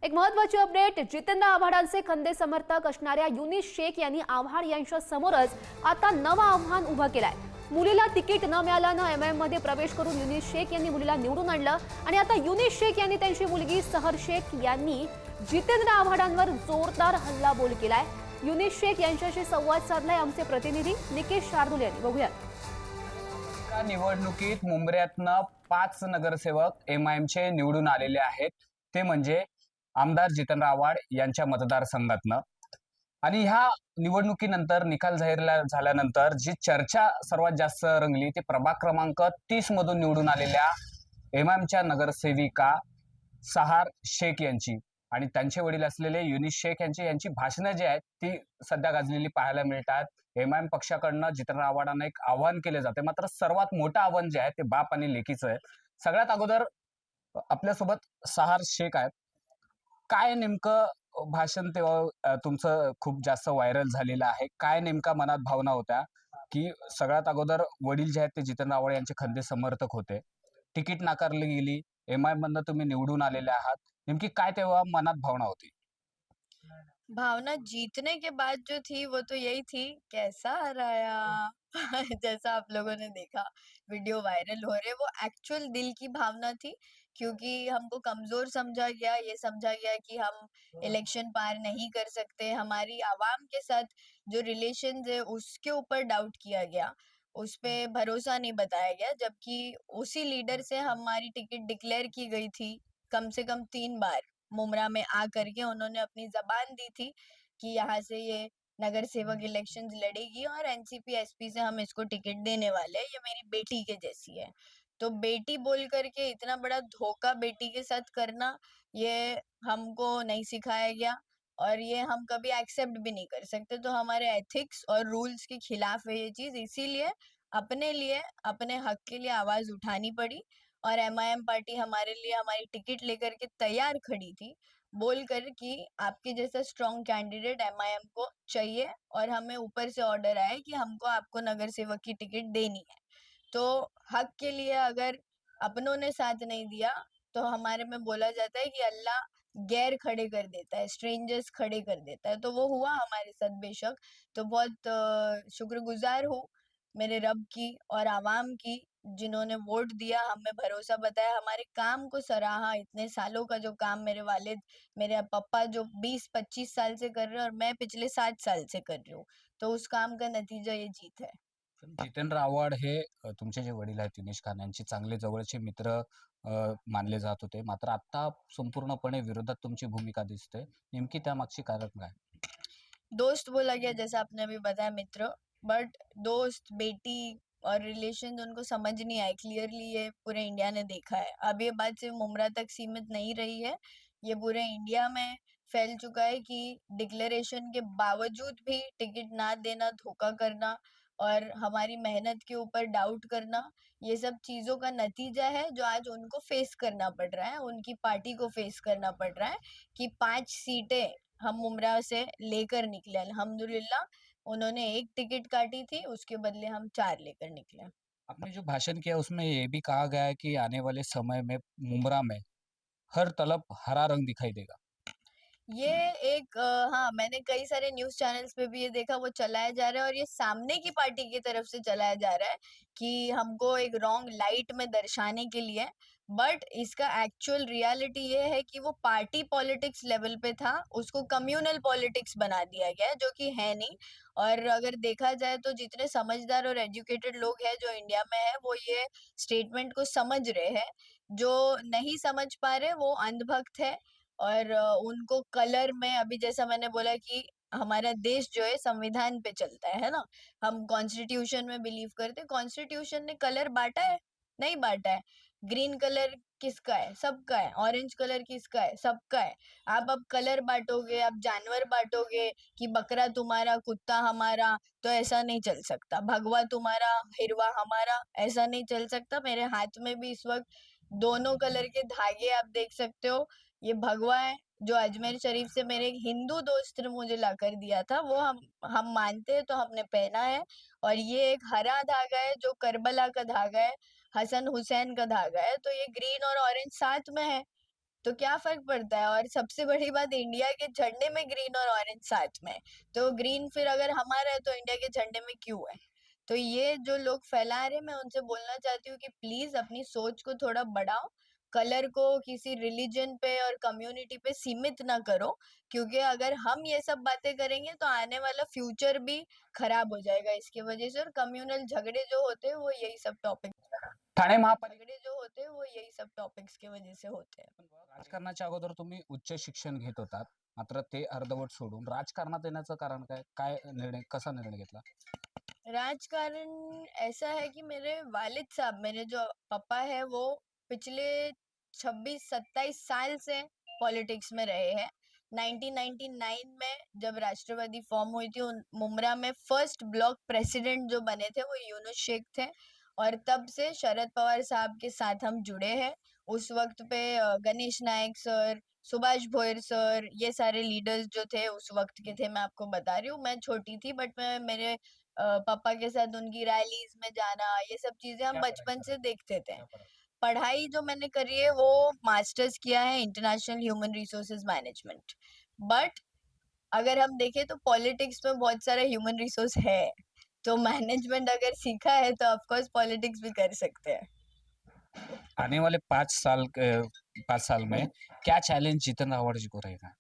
एक महत्त्वाची अपडेट. जितेंद्र आव्हाडांचे खंदे समर्थक असणाऱ्या युनिस शेख यांनी आव्हाड यांच्या समोरच आता नवं आव्हान उभं केलंय. मुलीला तिकीट न मिळाल्यानं एमआयएम मध्ये प्रवेश करून युनिस शेख यांनी मुलीला निवडून आणलं आणि आता युनिस शेख यांनी त्यांची मुलगी सहर शेख यांनी जितेंद्र आव्हाडांवर जोरदार हल्लाबोल केलाय. युनिस शेख यांच्याशी संवाद साधलाय आमचे प्रतिनिधी निकेश शार्दूल यांनी. बघूयात. निवडणुकीत मुंबऱ्यातनं 5 नगरसेवक एमआयएमचे निवडून आलेले आहेत. ते म्हणजे आमदार जितेंद्र आव्हाड यांच्या मतदारसंघातनं. आणि ह्या निवडणुकीनंतर निकाल जाहीर झाल्यानंतर जी चर्चा सर्वात जास्त रंगली ती प्रभाग क्रमांक 30 मधून निवडून आलेल्या एमआयएमच्या नगरसेविका सहार शेख यांची आणि त्यांचे वडील असलेले युनिस शेख यांची भाषणं जी आहेत ती सध्या गाजलेली पाहायला मिळतात. एमआयएम पक्षाकडनं जितेंद्र आव्हाडांना एक आव्हान केले जाते, मात्र सर्वात मोठं आव्हान जे आहे ते बाप आणि लेकीचं आहे. सगळ्यात अगोदर आपल्यासोबत सहार शेख आहेत. काय नेमकं भाषण तेव्हा तुमचं खूप जास्त व्हायरल झालेलं आहे, काय नेमका मनात भावना होत्या? की सगळ्यात अगोदर वडील जे आहेत ते जितेंद्र आव्हाड यांचे खंदे समर्थक होते, तिकीट नाकारली गेली, एमआयएम मधनं तुम्ही निवडून आलेले आहात, नेमकी काय तेव्हा मनात भावना होती? भावना जीतने के बाद जो थी वो तो यही थी, कैसा हराया। जैसा आप लोगों ने देखा वीडियो वायरल हो रहे, वो एक्चुअल दिल की भावना थी। क्योंकि हमको कमजोर समझा गया, ये समझा गया कि हम इलेक्शन पार नहीं कर सकते, हमारी आवाम के साथ जो रिलेशन है उसके ऊपर डाउट किया गया, उस पे भरोसा नहीं बताया गया। जबकि उसी लीडर से हमारी टिकट डिक्लेयर की गई थी कम से कम 3 बार। मुमरा में आ करके उन्होंने अपनी जबान दी थी कि यहाँ से ये नगर सेवक इलेक्शंस लड़ेगी और एनसीपी एसपी से हम इसको टिकट देने वाले हैं, ये मेरी बेटी के जैसी है। तो बेटी बोल करके इतना बड़ा धोखा बेटी के साथ करना, ये हमको नहीं सिखाया गया और ये हम कभी एक्सेप्ट भी नहीं कर सकते। तो हमारे एथिक्स और रूल्स के खिलाफ है ये चीज, इसीलिए अपने लिए अपने हक के लिए आवाज उठानी पड़ी। और एमआईएम पार्टी हमारे लिए हमारी टिकट लेकर के तैयार खड़ी थी, बोल कर कि आपके जैसा स्ट्रॉन्ग कैंडिडेट एमआईएम को चाहिए और हमें ऊपर से ऑर्डर आया कि हमको आपको नगर सेवक की टिकट देनी है। तो हक के लिए अगर अपनों ने साथ नहीं दिया तो हमारे में बोला जाता है कि अल्लाह गैर खड़े कर देता है, स्ट्रेंजर्स खड़े कर देता है। तो वो हुआ हमारे साथ बेशक। तो बहुत शुक्रगुजार हूँ मेरे रब की और आवाम की, जिन्होंने वोट दिया, हमें भरोसा बताया, हमारे काम को सराहा। इतने सालों का जो काम मेरे वालिद, मेरे पापा जो 20-25 साल से कर रहे हैं और मैं पिछले 7 साल से कर रही हूँ, तो उस काम का नतीजा ये जीत है। जितेंद्र आव्हाड हे तुमचे जे वडील आहेत युनिस खान यांचे चांगले जवळचे मित्र मानले जात होते, मात्र आता संपूर्णपणे विरोधात तुमची भूमिका दिसते. नेमकी त्यामागची कारण काय? दोस्त बोला गया जैसा आपने अभी बताया, मित्र, बट दोस्त बेटी और रिलेशन उनको समझ नहीं आए क्लियरली। ये पूरे इंडिया ने देखा है। अब ये बात सिर्फ मुमरा तक सीमित नहीं रही है, ये पूरे इंडिया में फैल चुका है कि डिक्लेरेशन के बावजूद भी टिकट ना देना, धोखा करना और हमारी मेहनत के ऊपर डाउट करना, ये सब चीजों का नतीजा है जो आज उनको फेस करना पड़ रहा है, उनकी पार्टी को फेस करना पड़ रहा है। कि 5 सीटें हम मुमरा से लेकर निकले अल्हम्दुलिल्लाह। उन्होंने एक टिकट काटी थी, उसके बदले हम 4 लेकर निकले। आपने जो भाषण किया उसमें ये भी कहा गया है कि आने वाले समय में मुमरा में हर तरफ हरा रंग दिखाई देगा। ये एक हाँ, मैंने कई सारे न्यूज़ चैनल्स पे भी ये देखा, वो चलाया जा रहा है और ये सामने की पार्टी की तरफ से चलाया जा रहा है कि हमको एक रॉन्ग लाइट में दर्शाने के लिए। बट इसका एक्चुअल रियलिटी ये है कि वो पार्टी पॉलिटिक्स लेवल पे था, उसको कम्युनल पॉलिटिक्स बना दिया गया है, जो कि है नहीं। और अगर देखा जाए तो जितने समझदार और एजुकेटेड लोग हैं जो इंडिया में है, वो ये स्टेटमेंट को समझ रहे हैं। जो नहीं समझ पा रहे वो अंधभक्त है। और उनको कलर में, अभी जैसा मैंने बोला कि हमारा देश जो है संविधान पे चलता है ना, हम कॉन्स्टिट्यूशन में बिलीव करते हैं। कॉन्स्टिट्यूशन ने कलर बांटा है? नहीं बांटा है। ग्रीन कलर किसका है? सबका है। ऑरेंज कलर किसका है? सबका है। आप अब कलर बांटोगे, आप जानवर बांटोगे कि बकरा तुम्हारा, कुत्ता हमारा, तो ऐसा नहीं चल सकता। भगवा तुम्हारा, हिरवा हमारा, ऐसा नहीं चल सकता। मेरे हाथ में भी इस वक्त दोनों कलर के धागे आप देख सकते हो। ये भगवा है जो अजमेर शरीफ से मेरे एक हिंदू दोस्त ने मुझे लाकर दिया था, वो हम मानते हैं तो हमने पहना है। और ये एक हरा धागा है जो करबला का धागा है, हसन हुसैन का धागा है। तो ये ग्रीन और ऑरेंज साथ में है। तो क्या फर्क पड़ता है? और सबसे बड़ी बात, इंडिया के झंडे में ग्रीन और ऑरेंज साथ में है। तो ग्रीन फिर अगर हमारा है तो इंडिया के झंडे में क्यों है? तो ये जो लोग फैला रहे, मैं उनसे बोलना चाहती हूँ कि प्लीज अपनी सोच को थोड़ा बढ़ाओ, कलर को किसी रिलीजन पे और कम्युनिटी पे सीमित ना करो, क्योंकि अगर हम ये सब बातें करेंगे तो आने वाला फ्यूचर भी खराब हो जाएगा इसकी वजह से। और कम्युनल झगड़े जो होते हैं वो यही सब टॉपिक ठाणे महापालिका झगड़े जो होते हैं वो यही सब टॉपिक्स की वजह से होते हैं। राजकारणाच्या अगोदर तुम्ही उच्च शिक्षण घेत होतात, मात्र ते अर्धवट सोडून राजकारणात येण्याचं कारण काय? काय निर्णय, कसा निर्णय घेतला? राजकारण ऐसा है कि मेरे वालिद साहब, मेरे जो पापा है, वो पिछले 26-27 साल से पॉलिटिक्स में रहे हैं। 1999 में जब राष्ट्रवादी फॉर्म हुई थी, मुमरा में फर्स्ट ब्लॉक प्रेसिडेंट जो बने थे वो यूनुस शेख थे, और तब से शरद पवार साहब के साथ हम जुड़े हैं। उस वक्त पे गणेश नायक सर, सुभाष भोयर सर, ये सारे लीडर्स जो थे उस वक्त के थे। मैं आपको बता रही हूँ, मैं छोटी थी बट मैं मेरे पापा के साथ उनकी रैलीज में जाना, ये सब चीजें हम बचपन से देखते थे। पढ़ाई जो मैंने करी है वो मास्टर्स किया है international human resources management. But अगर हम देखें तो पॉलिटिक्स में बहुत सारा ह्यूमन रिसोर्स है, तो मैनेजमेंट अगर सीखा है तो ऑफ कोर्स पॉलिटिक्स भी कर सकते हैं। आने वाले 5 साल में क्या चैलेंज जितेंद्र आव्हाड जी को रहेगा?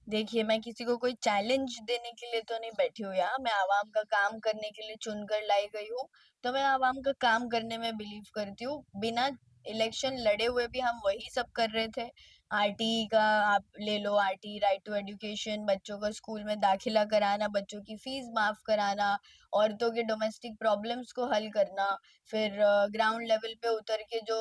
देखिए, मैं किसी को कोई चैलेंज देने के लिए तो नहीं बैठी हूँ यहाँ, मैं आवाम का काम करने के लिए चुनकर लाई गई हूँ। तो मैं आवाम का काम करने में बिलीव करती हूँ। बिना इलेक्शन लड़े हुए भी हम वही सब कर रहे थे। आरटी का आप ले लो, आरटी राइट टू एजुकेशन, बच्चों को स्कूल में दाखिला कराना, बच्चों की फीस माफ कराना, औरतों के डोमेस्टिक प्रॉब्लम्स को हल करना, फिर ग्राउंड लेवल पे उतर के जो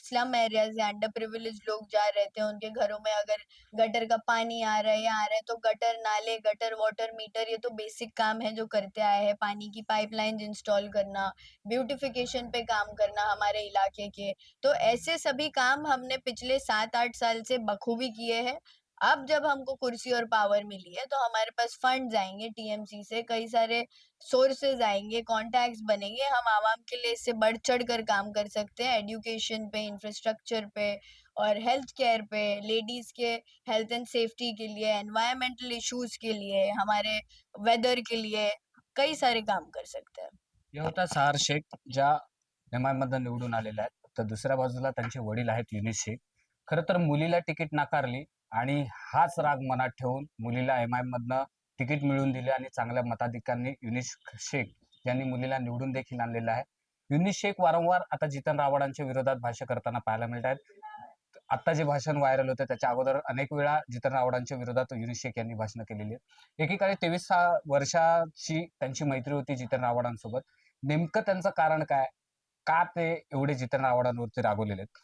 स्लम एरियाज या अंडर प्रिविलेज लोग जा रहते हैं उनके घरों में अगर गटर का पानी आ रहा है या आ रहा है तो गटर नाले, गटर वाटर मीटर, ये तो बेसिक काम है जो करते आए हैं। पानी की पाइपलाइंस इंस्टॉल करना, ब्यूटिफिकेशन पे काम करना हमारे इलाके के। तो ऐसे सभी काम हमने पिछले 7-8 साल से बखूबी किए हैं। अब जब हमको कुर्सी और पावर मिली है तो हमारे पास फंड्स आएंगे, टीएमसी से कई सारे सोर्सेज आएंगे, कॉन्टैक्ट्स बनेंगे, हम आवाम के लिए इससे बढ़ चढ़ कर काम कर सकते हैं, एजुकेशन पे, इंफ्रास्ट्रक्चर पे और हेल्थ केयर पे, लेडीज के हेल्थ एंड सेफ्टी के लिए, एनवायरमेंटल इश्यूज के लिए, हमारे वेदर के लिए कई सारे काम कर सकते हैं। हे होता सहार शेख, ज्या एम आय मधनं निवडून आलेल्या आहेत. तर दुसऱ्या बाजूला त्यांचे वडील आहेत युनिस शेख. खरं तर मुलीला तिकीट नाकारली आणि हाच राग मनात ठेवून मुलीला एम आय मधनं तिकीट मिळवून दिले आणि चांगल्या मताधिकांनी युनिस शेख यांनी मुलीला निवडून देखील आणलेलं आहे. युनिस शेख वारंवार आता जितेंद्र आव्हाडांच्या विरोधात भाष्य करताना पाहायला मिळत आहेत. आता जे भाषण व्हायरल होतं त्याच्या अगोदर अनेक वेळा जितेंद्र आव्हाडांच्या विरोधात युनिस शेख यांनी भाषणं केलेली आहेत. एकेकाळी 23 वर्षाची त्यांची मैत्री होती जितेंद्र आव्हाडांसोबत. नेमकं त्यांचं कारण काय? का ते एवढे जितेंद्र आव्हाडांवरती रागवलेले आहेत?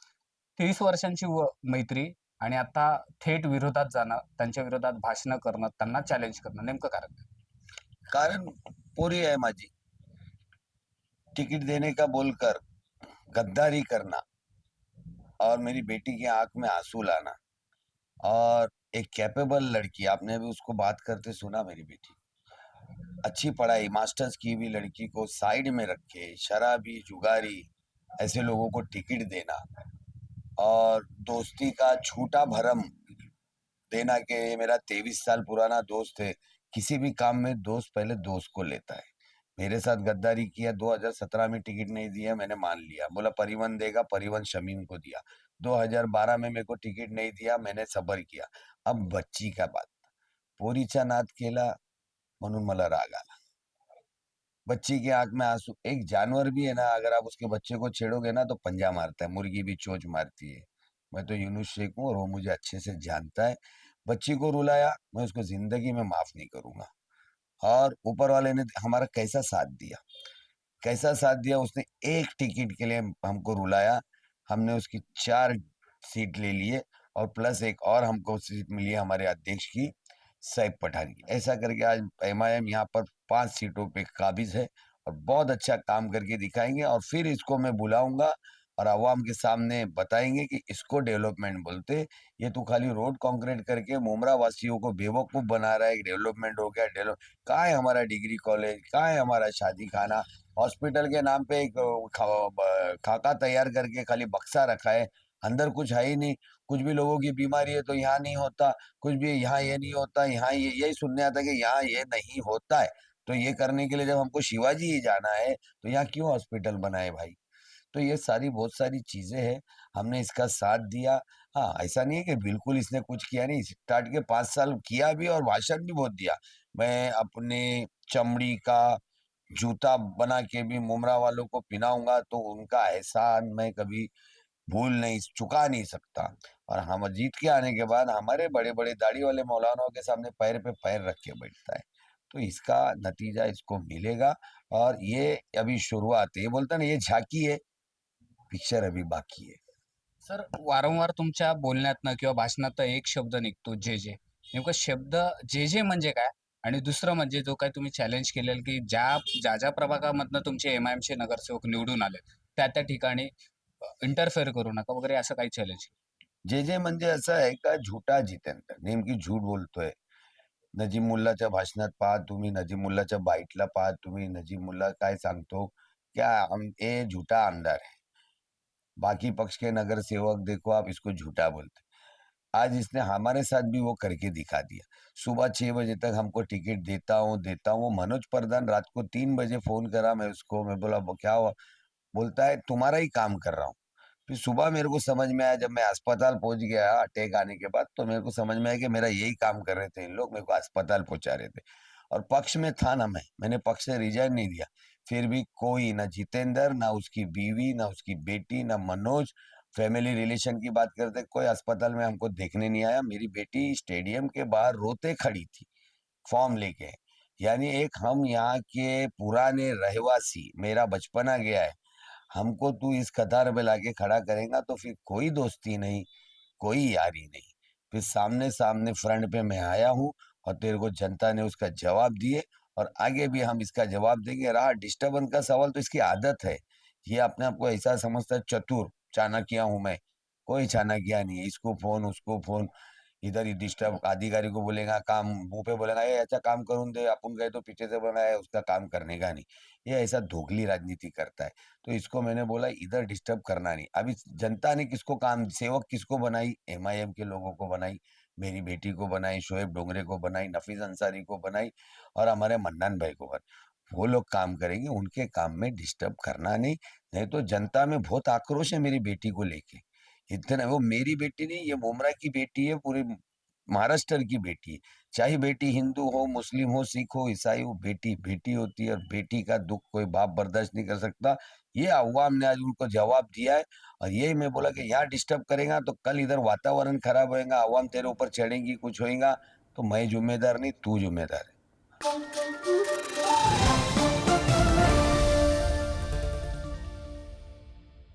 30 वर्षांची मैत्री आणि आता थेट विरोधात जाणं, त्यांच्या विरोधात भाषणं करणं, त्यांना चॅलेंज करणं, नेमकं कारण काय? कारण पूरी है माझी, टिकट देने का बोलकर गद्दारी करना और मेरी बेटी की आंख में आंसू लाना। और एक कैपेबल लड़की, आपने भी उसको बात करते सुना, मेरी बेटी अच्छी पढ़ाई मास्टर्स की हुई लड़की को साइड में रख के शराबी, जुगारी ऐसे लोगों को टिकट देना और दोस्ती का झूठा भरम देना कि ये मेरा 23 साल पुराना दोस्त है। किसी भी काम में दोस्त पहले दोस्त को लेता है। मेरे साथ गद्दारी किया, 2017 में टिकट नहीं दिया, मैंने मान लिया, बोला परिवहन देगा, परिवहन शमीम को दिया। 2012 में मेरे को टिकट नहीं दिया, मैंने सबर किया। अब बच्ची का बात, पोरीचा नाद केला म्हणून मला राग आला। बच्ची की आंख में आंसू, एक जानवर भी है ना, अगर आप उसके बच्चे को छेड़ोगे ना तो पंजा मारता है, मुर्गी भी चोंच मारती है। मैं तो यूनुस शेख हूँ और वो मुझे अच्छे से जानता है। बच्ची को रुलाया, मैं उसको जिंदगी में माफ नहीं करूंगा। और ऊपर वाले ने हमारा कैसा साथ दिया, कैसा साथ दिया, उसने एक टिकट के लिए हमको रुलाया। हमने उसकी 4 सीट ले लिए और प्लस एक और हमको सीट मिली हमारे अध्यक्ष की, सैफ पठान की। ऐसा करके आज एमआईएम यहाँ पर 5 सीटों पे काबिज है और बहुत अच्छा काम करके दिखाएंगे और फिर इसको मैं बुलाऊंगा और अवाम के सामने बताएंगे कि इसको डेवलपमेंट बोलते। ये तो खाली रोड कंक्रीट करके मुमरा वासियों को बेवकूफ बना रहा है। डेवलपमेंट हो गया, डेवलप कहाँ है हमारा डिग्री कॉलेज, कहाँ है हमारा शादी खाना, हॉस्पिटल के नाम पे एक खाका तैयार करके खाली बक्सा रखा है। अंदर कुछ है ही नहीं। कुछ भी लोगों की बीमारी है तो यहाँ नहीं होता, कुछ भी यहाँ ये नहीं होता, यहाँ ये यही सुनने आता है कि यहाँ ये नहीं होता है। तो ये करने के लिए जब हमको शिवाजी ही जाना है तो यहाँ क्यों हॉस्पिटल बनाए भाई? तो ये सारी बहुत सारी चीजें हैं, हमने इसका साथ दिया। हाँ, ऐसा नहीं है कि बिल्कुल इसने कुछ किया नहीं, स्टार्ट के 5 साल किया भी और भाषण भी बहुत दिया। मैं अपने चमड़ी का जूता बना के भी मुमरा वालों को पहनाऊंगा, तो उनका एहसान मैं कभी भूल नहीं चुका नहीं सकता। और हम जीत के आने के बाद हमारे बड़े बड़े दाढ़ी वाले मौलानाओं के सामने पैर पे पैर रख के बैठता है। तो इसका नतीजा इसको मिलेगा। और ये अभी शुरुआत है, ये बोलता ना ये झांकी है, पिक्चर अभी बाकी है। सर, वारंवार तुमच्या बोलण्यातनं किंवा भाषणातनं एक शब्द निघतो जे जे. नेमकं शब्द जे जे म्हणजे काय? आणि दुसरं म्हणजे जो काही तुम्ही चॅलेंज केलेलं की ज्या प्रभागामधनं तुमचे एमआयएमचे नगरसेवक निवडून आले, त्या ठिकाणी इंटरफेअर करू नका वगैरे असं काही चॅलेंज. जे म्हणजे असं आहे का झुटा जितेंद्र नेमकी झूट बोलतोय. नजीम मुल्लाच्या भाषणात पहा तुम्ही, नजीम मुल्लाच्या बाईटला पहा तुम्ही, नजीम मुल्ला काय सांगतो, क्या हम ये झूठा आमदार है, बाकी पक्ष के नगर सेवक देखो आप इसको झूठा बोलते। आज इसने हमारे साथ भी वो करके दिखा दिया। सुबह 6 बजे तक हमको टिकट देता हूँ। वो मनोज प्रधान रात को 3 बजे फोन करा, मैं उसको मैं बोला क्या हुआ? बोलता है तुम्हारा ही काम कर रहा हूँ। फिर सुबह मेरे को समझ में आया, जब मैं अस्पताल पहुंच गया अटैक आने के बाद, तो मेरे को समझ में आया कि मेरा यही काम कर रहे थे इन लोग, मेरे को अस्पताल पहुंचा रहे थे। और पक्ष में था ना, मैंने पक्ष से रिजाइन नहीं दिया। फिर भी कोई ना जितेंद्र, ना उसकी बीवी, ना उसकी बेटी, ना मनोज, फैमिली रिलेशन की बात करते, कोई अस्पताल में हमको देखने नहीं आया। मेरी बेटी स्टेडियम के बाहर रोते खड़ी थी फॉर्म लेके। यानी एक हम यहाँ के पुराने रहवासी, मेरा बचपना गया है, हमको तू इस कतार में लाके खड़ा करेगा तो फिर कोई दोस्ती नहीं, कोई यारी नहीं। फिर सामने सामने फ्रंट पे मैं आया हूँ और तेरे को जनता ने उसका जवाब दिए, और आगे भी हम इसका जवाब देंगे। रहा डिस्टर्बेंस का सवाल, तो इसकी आदत है, ये अपने आप को ऐसा समझता है चतुर चाणक्य हूं मैं। कोई चाणक्य नहीं है, इसको फोन उसको फोन, इधर ही डिस्टर्ब। अधिकारी को बोलेगा काम, मुंह पे बोलेगा ये अच्छा काम करूँ दे, अपन गए तो पीछे से बोला है उसका काम करने का नहीं। ये ऐसा धोखली राजनीति करता है। तो इसको मैंने बोला इधर डिस्टर्ब करना नहीं। अभी जनता ने किसको काम सेवक किसको बनाई? एमआईएम के लोगों को बनाई, मेरी बेटी को बनाई, शोएब डोंगरे को बनाई, नफीस अंसारी को बनाई, और हमारे मन्नान भाई को बनाई। वो लोग काम करेंगे, उनके काम में डिस्टर्ब करना नहीं। नहीं तो जनता में बहुत आक्रोश है मेरी बेटी को लेके। इतना वो मेरी बेटी नहीं, ये मुमरा की बेटी है, पूरे महाराष्ट्र की बेटी है। चाहे बेटी हिंदू हो, मुस्लिम हो, सिख हो, ईसाई हो, बेटी बेटी होती है, और बेटी का दुख कोई बाप बर्दाश्त नहीं कर सकता। ये अवाम ने आज उनको जवाब दिया है। और ये मैं बोला कि यहाँ डिस्टर्ब करेगा तो कल इधर वातावरण खराब होएगा, अवाम तेरे ऊपर चढ़ेगी, कुछ होएगा तो मैं जिम्मेदार नहीं, तू जिम्मेदार है।